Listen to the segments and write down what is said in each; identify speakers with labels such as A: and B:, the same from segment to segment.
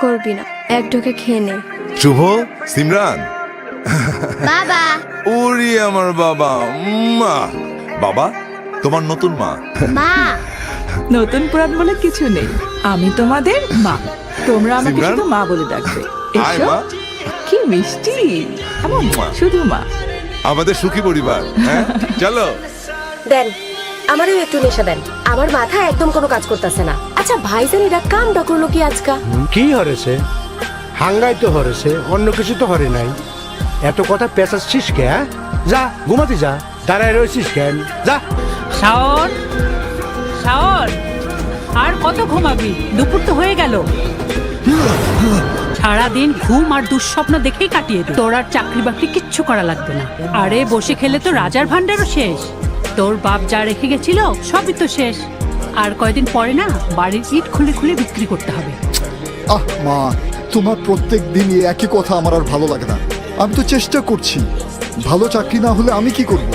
A: করবি না, এক ঢোকে খেয়ে নে।
B: শুভ, সিমরান,
C: বাবা
B: ওরে আমার বাবা, মা। বাবা, তোমার নতুন মা।
C: মা
D: নতুন পুরান বলে কিছু নেই, আমি তোমাদের মা, তোমরা আমাকে
B: সিমরান?
D: শুধু মা বলে ডাকবে।
B: আয়
D: এসো।
B: মা।
D: কি মিষ্টি, এমন শুধু মা।
B: আমাদের সুখী পরিবার। হ্যাঁ, চলো।
E: দেন আমারও একটু নেশা দেন, আমার মাথা একদম কোনো কাজ করতেছে না। আচ্ছা ভাইজান এরা কামটা করলো কি আজকা?
F: কি হরেছে? হাঙ্গাই তো হরেছে, অন্য কিছু তো হরে নাই। এত কথা পেঁচাচ্ছিস কে? যা ঘুমাতে যা, দাঁড়ায় রয়েছিস কেন? যা।
G: শাওন, শাওন, আর কত ঘুমাবি? দুপুর তো হয়ে গেল। সারাদিন ঘুম আর দুঃস্বপ্ন দেখেই কাটিয়ে দে। তোর আর চাকরি বাকরি কিচ্ছু করা লাগবে না। আরে বসে খেলে তো রাজার ভান্ডারও শেষ। তোর বাপ যা রেখে গেছিল সবই তো শেষ। আর কয়দিন পরে না বাড়ির ইট খুলে খুলে বিক্রি করতে হবে।
H: আহ মা, তোমার প্রত্যেক দিন এই একই কথা আমার আর ভালো লাগে না। আমি তো চেষ্টা করছি, ভালো চাকরি না হলে আমি কি করব?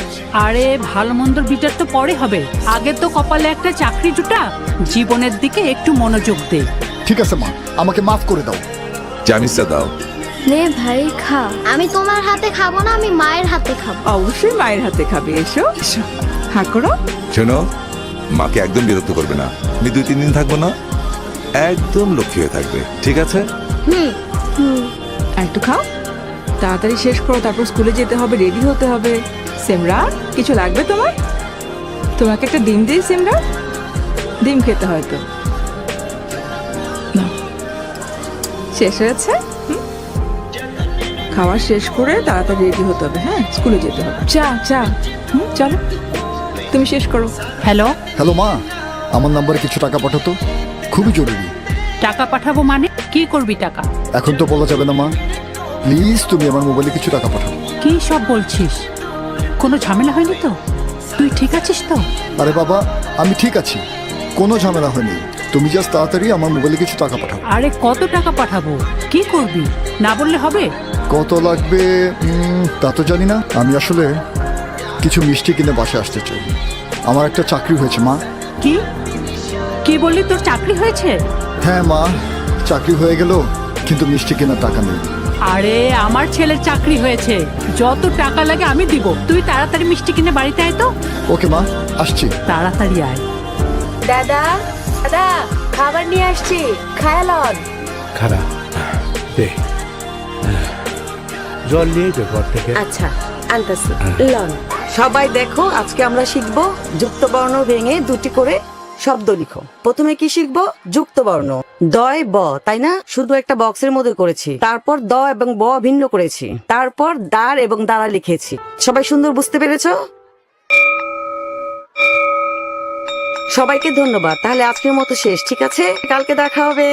G: আরে ভালো মন্দর বিচার তো পরে হবে, আগে তো কপালে একটা চাকরি জুটা, জীবনের দিকে একটু মনোযোগ দে।
H: ঠিক আছে মা, আমাকে মাফ করে দাও।
B: চামিচটা দাও।
A: নে ভাই খা।
C: আমি তোমার হাতে খাবো না, আমি মায়ের হাতে খাবো।
D: অবশ্যই মায়ের হাতে খাবে। এসো এসো, হা করো।
B: শোনো, মাকে একদম বিরক্ত করবে না। আমি 2-3 দিন থাকবো না, একদম লক্ষ্মী হয়ে থাকবে, ঠিক আছে?
D: একটু খাও, তাড়াতাড়ি শেষ করো, তারপর স্কুলে যেতে হবে, রেডি হতে হবে। সিমরান, কিছু লাগবে তোমার? তোমাকে একটা ডিম দিই সিমরান, ডিম খেতে হয়তো। নাও। শেষ হয়েছে? খাওয়া শেষ করে তাড়াতাড়ি রেডি হতে হবে। হ্যাঁ, স্কুলে যেতে হবে। চা চা, চলো তুমি শেষ করো।
G: হ্যালো,
H: হ্যালো মা, আমার নাম্বারে কিছু টাকা পাঠাতো, খুবই জরুরি।
G: টাকা পাঠাবো মানে? কি করবি টাকা?
H: এখন তো বলা যাবে না মা, প্লিজ তুমি আমার মোবাইলে কিছু টাকা পাঠাও।
G: কি সব বলছিস? কোনো ঝামেলা হয়নি তো? তুই ঠিক আছিস তো?
H: আরে বাবা, আমি ঠিক আছি, কোনো ঝামেলা হয়নি। তুমি জাস্ট তাড়াতাড়ি আমার মোবাইলে কিছু টাকা পাঠাও।
G: আরে কত টাকা পাঠাবো? কি করবি? না বললে হবে?
H: কত লাগবে তা তো জানি না। আমি আসলে কিছু মিষ্টি কিনে বাসায় আসতে চাই। আমার একটা চাকরি হয়েছে মা।
G: কি কি বললি? তোর চাকরি হয়েছে?
H: হ্যাঁ মা, চাকরি হয়ে গেল, কিন্তু মিষ্টি কেনার টাকা নেই।
G: আরে আমার ছেলের চাকরি হয়েছে, যত টাকা লাগে আমি দিব। তুই তাড়াতাড়ি মিষ্টি কিনে বাড়িতে আয় তো।
H: ওকে মা, আসছি।
G: তাড়াতাড়ি আয়।
E: দাদা দাদা, খাবার নিয়ে আসছি, খায়ালন।
F: খারাপ দে, জল নিয়ে যে ঘর থেকে।
E: আচ্ছা আনতাছি, লন।
I: সবাই দেখো, আজকে আমরা শিখবো যুক্ত বর্ণ ভেঙে দুটি করে শব্দ লিখো। প্রথমে কি শিখবো? যুক্ত বর্ণ। দয় ব, তাই না? শুধু একটা বক্সের মধ্যে করেছি। তারপর দ এবং ব ভিন্ন করেছি। তারপর দাঁড় এবং দাঁড়া লিখেছি। সবাই সুন্দর বুঝতে পেরেছো? সবাইকে ধন্যবাদ। তাহলে আজকের মতো শেষ, ঠিক আছে? কালকে দেখা হবে।